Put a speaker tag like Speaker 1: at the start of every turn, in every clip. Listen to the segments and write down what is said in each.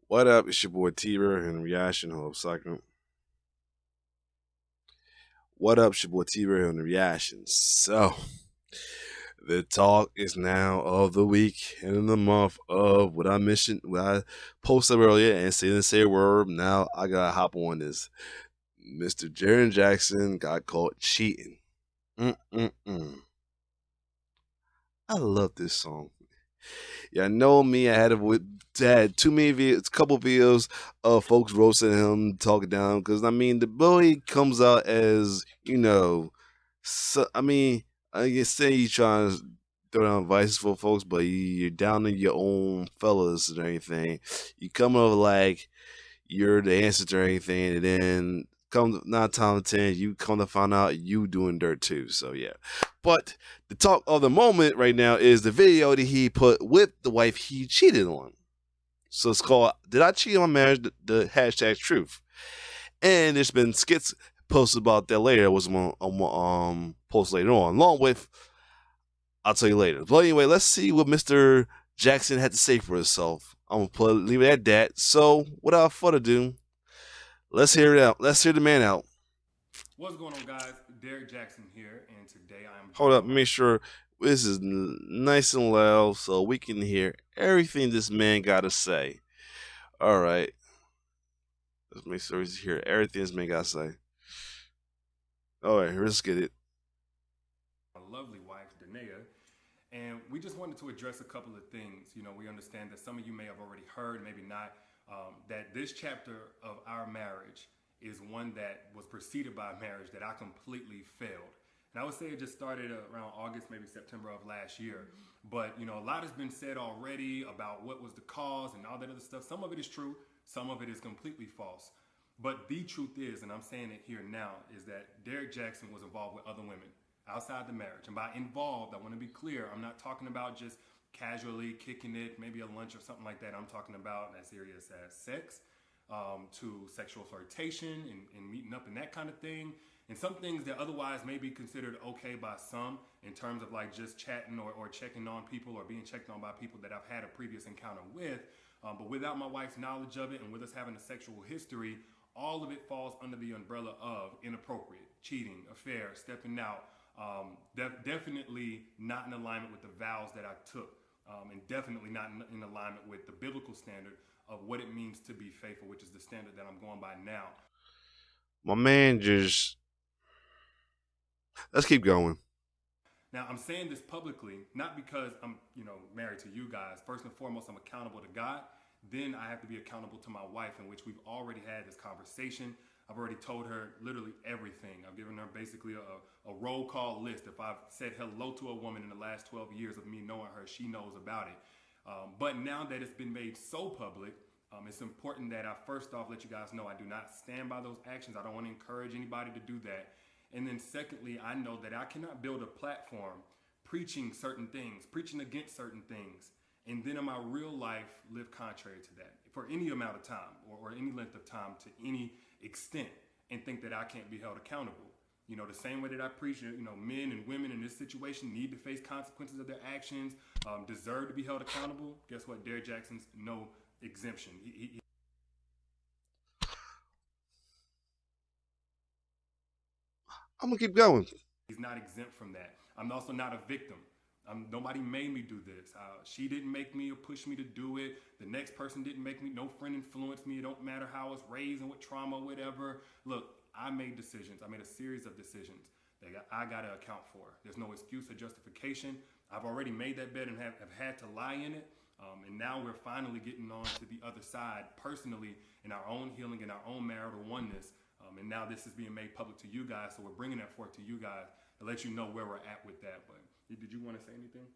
Speaker 1: What up? It's your boy T-Bear and Reaction Hub Second. What up? It's your boy T-Bear and Reaction. So, the talk is now of the week and in the month of what I mentioned, what I posted earlier and didn't say a word. Now I gotta hop on this. Mr. Jaren Jackson got caught cheating. Mm-mm-mm. I love this song. Yeah, know me. I had too many videos, couple videos of folks roasting him, talking down. Because I mean, the boy comes out as so, I can say you trying to throw down advice for folks, but you're down to your own fellas or anything. You come over like you're the answer to anything, and then come 9 times 10, you come to find out you doing dirt too. So yeah, but the talk of the moment right now is the video that he put with the wife he cheated on. So it's called "Did I Cheat on My Marriage?" The hashtag truth, and there's been skits posted about that later. It was post later on, along with I'll tell you later. But anyway, let's see what Mr. Jackson had to say for himself. Leave it at that. So without further ado, let's hear it out. Let's hear the man out.
Speaker 2: What's going on, guys? Derek Jackson here, and today I am
Speaker 1: Hold
Speaker 2: joined
Speaker 1: up,
Speaker 2: by my.
Speaker 1: make sure this is nice and loud so we can hear everything this man got to say. All right, let's make sure we hear everything this man got to say. All right, let's get it.
Speaker 2: My lovely wife, Danae, and we just wanted to address a couple of things. We understand that some of you may have already heard, maybe not, that this chapter of our marriage is one that was preceded by a marriage that I completely failed. And I would say it just started around August, maybe September of last year. But, a lot has been said already about what was the cause and all that other stuff. Some of it is true, some of it is completely false. But the truth is, and I'm saying it here now, is that Derek Jackson was involved with other women outside the marriage. And by involved, I want to be clear, I'm not talking about just casually kicking it, maybe a lunch or something like that. I'm talking about as serious as sex, to sexual flirtation and meeting up and that kind of thing. And some things that otherwise may be considered okay by some in terms of like just chatting or checking on people or being checked on by people that I've had a previous encounter with. But without my wife's knowledge of it and with us having a sexual history, all of it falls under the umbrella of inappropriate, cheating, affair, stepping out, definitely not in alignment with the vows that I took, and definitely not in alignment with the biblical standard of what it means to be faithful, which is the standard that I'm going by now.
Speaker 1: My man just let's keep going.
Speaker 2: Now, I'm saying this publicly, not because I'm, married to you guys. First and foremost, I'm accountable to God. Then I have to be accountable to my wife, in which we've already had this conversation. I've already told her literally everything. I've given her basically a roll call list. If I've said hello to a woman in the last 12 years of me knowing her, she knows about it. But now that it's been made so public, it's important that I first off let you guys know I do not stand by those actions. I don't want to encourage anybody to do that. And then secondly, I know that I cannot build a platform preaching certain things, preaching against certain things, and then in my real life live contrary to that for any amount of time or any length of time to any extent and think that I can't be held accountable. The same way that I preach, men and women in this situation need to face consequences of their actions, deserve to be held accountable. Guess what? Derek Jackson's no exemption.
Speaker 1: I'm gonna keep going.
Speaker 2: He's not exempt from that. I'm also not a victim. Nobody made me do this. She didn't make me or push me to do it. The next person didn't make me. No friend influenced me. It don't matter how I was raised and what trauma, whatever. Look, I made decisions. I made a series of decisions that I got to account for. There's no excuse or justification. I've already made that bed and have had to lie in it. And now we're finally getting on to the other side personally in our own healing and our own marital oneness. And now this is being made public to you guys. So we're bringing that forth to you guys to let you know where we're at with that. But did you want to say anything?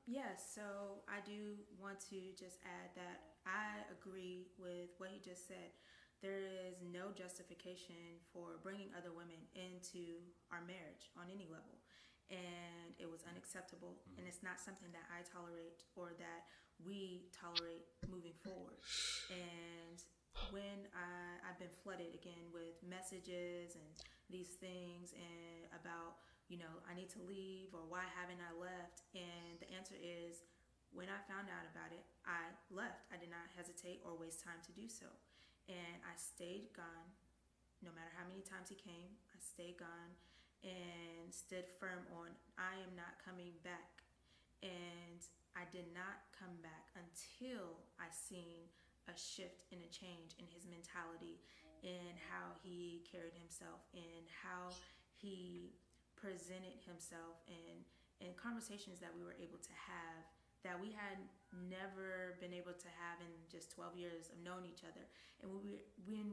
Speaker 3: Yes, so I do want to just add that I agree with what he just said. There is no justification for bringing other women into our marriage on any level. And it was unacceptable. And it's not something that I tolerate or that we tolerate moving forward. And when I've been flooded again with messages and these things and about, I need to leave or why haven't I left? And the answer is When I found out about it, I left. I did not hesitate or waste time to do so. And I stayed gone no matter how many times he came. I stayed gone and stood firm on I am not coming back. And I did not come back until I seen a shift and a change in his mentality, in how he carried himself, in how he presented himself, and conversations that we were able to have that we had never been able to have in just 12 years of knowing each other. And when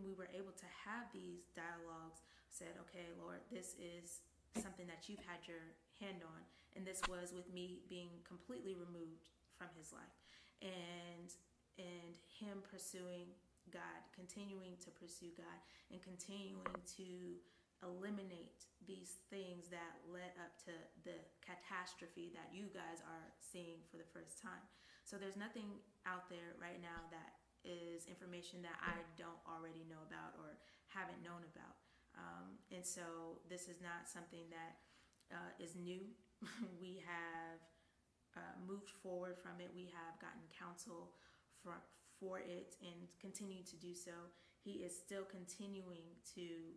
Speaker 3: we were able to have these dialogues, said, okay, Lord, this is something that you've had your hand on. And this was with me being completely removed from his life. And him pursuing God, continuing to pursue God, and continuing to eliminate these things that led up to the catastrophe that you guys are seeing for the first time. So there's nothing out there right now that is information that I don't already know about or haven't known about. And so this is not something that is new. We have moved forward from it. We have gotten counsel for it and continue to do so. He is still continuing to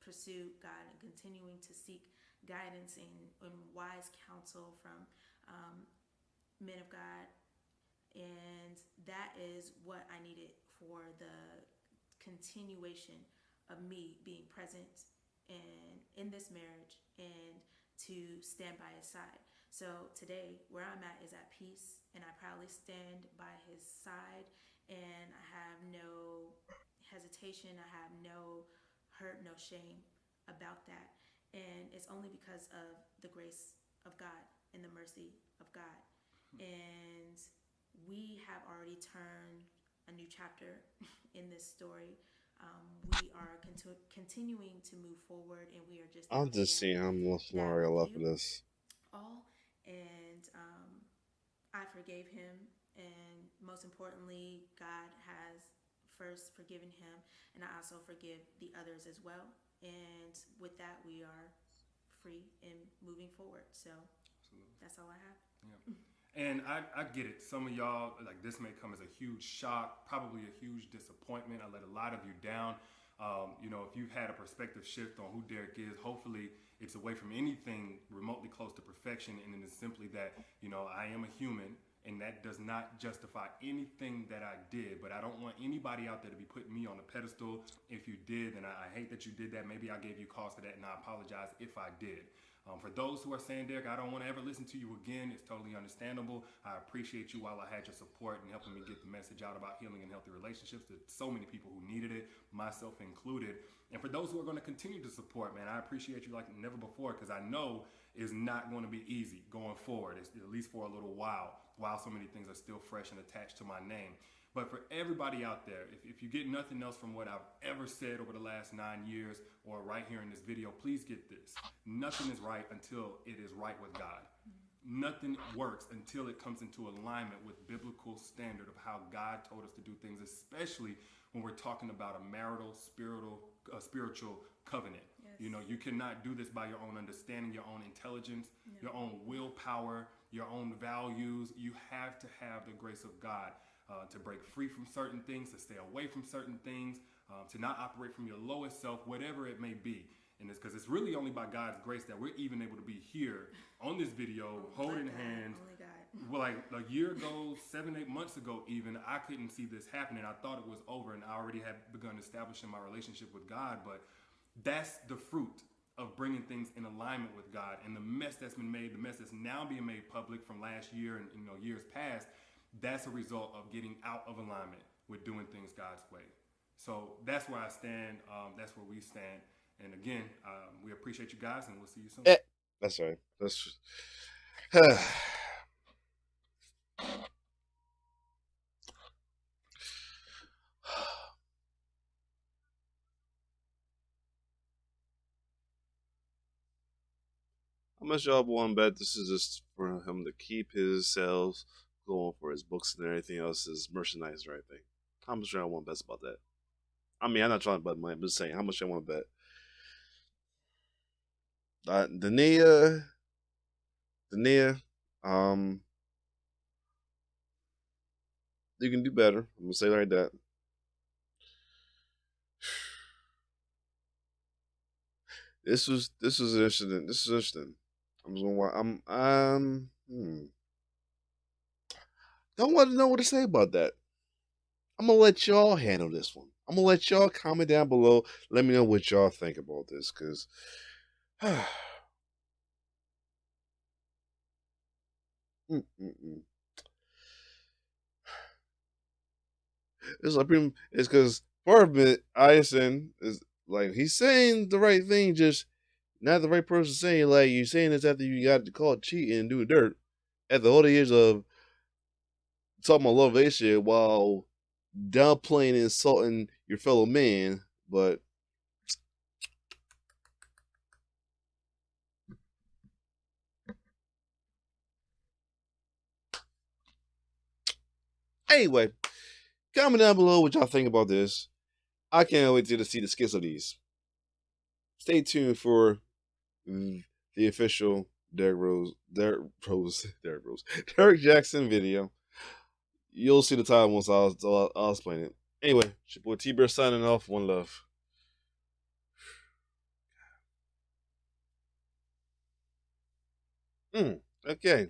Speaker 3: pursue God and continuing to seek guidance and wise counsel from men of God. And that is what I needed for the continuation of me being present in this marriage and to stand by his side. So today, where I'm at is at peace, and I proudly stand by his side, and I have no hesitation, I have no hurt, no shame about that. And it's only because of the grace of God and the mercy of God. And we have already turned a new chapter in this story. We are continuing to move forward, and we are just now
Speaker 1: I'm just seeing how
Speaker 3: sharing
Speaker 1: much
Speaker 3: that
Speaker 1: more I
Speaker 3: with
Speaker 1: love
Speaker 3: you
Speaker 1: this.
Speaker 3: all. And I forgave him, and most importantly, God has first forgiven him, and I also forgive the others as well. And with that, we are free and moving forward. So
Speaker 2: Absolutely.
Speaker 3: that's all I have.
Speaker 2: Yeah. And I get it. Some of y'all, like, this may come as a huge shock, probably a huge disappointment. I let a lot of you down. If you've had a perspective shift on who Derek is, hopefully it's away from anything remotely close to perfection. And it is simply that, I am a human, and that does not justify anything that I did. But I don't want anybody out there to be putting me on a pedestal. If you did, then I hate that you did that. Maybe I gave you cause for that, and I apologize if I did. For those who are saying, Derek, I don't want to ever listen to you again, it's totally understandable. I appreciate you while I had your support and helping me get the message out about healing and healthy relationships to so many people who needed it, myself included. And for those who are going to continue to support, man, I appreciate you like never before, because I know it's not going to be easy going forward, it's at least for a little while so many things are still fresh and attached to my name. But for everybody out there, if you get nothing else from what I've ever said over the last 9 years or right here in this video, please get this. Nothing is right until it is right with God. Nothing works until it comes into alignment with biblical standard of how God told us to do things, especially when we're talking about a marital, spiritual covenant.
Speaker 3: Yes.
Speaker 2: You cannot do this by your own understanding, your own intelligence, your own willpower, your own values. You have to have the grace of God to break free from certain things, to stay away from certain things, to not operate from your lowest self, whatever it may be. And it's because it's really only by God's grace that we're even able to be here on this video, holding hands.
Speaker 3: Only God.
Speaker 2: Well, like a year ago, 7-8 months ago even, I couldn't see this happening. I thought it was over, and I already had begun establishing my relationship with God. But that's the fruit of bringing things in alignment with God. And the mess that's been made, the mess that's now being made public from last year and years past, that's a result of getting out of alignment with doing things God's way. So that's where I stand. That's where we stand. And again, we appreciate you guys, and we'll see you soon.
Speaker 1: That's right. That's how much y'all want to bet this is just for him to keep his sales going for his books and everything else, his merchandise and everything? How much y'all want to bet about that? I mean, I'm not trying to bet money, I'm just saying, how much y'all want to bet? Dania, You can do better. I'm gonna say it like that. This was interesting. This is interesting. I'm just gonna. Don't want to know what to say about that. I'm gonna let y'all handle this one. I'm gonna let y'all comment down below. Let me know what y'all think about this, cause it's like it's because part of it, Ison is like he's saying the right thing, just not the right person saying. Like you're saying this after you got caught cheating and doing dirt after all the years of talking about love relationship while downplaying and insulting your fellow man. But anyway, comment down below what y'all think about this. I can't wait to see the skits of these. Stay tuned for the official Derek Jackson video. You'll see the title once I'll explain it. Anyway, it's your boy T-Bear signing off. One love. Okay.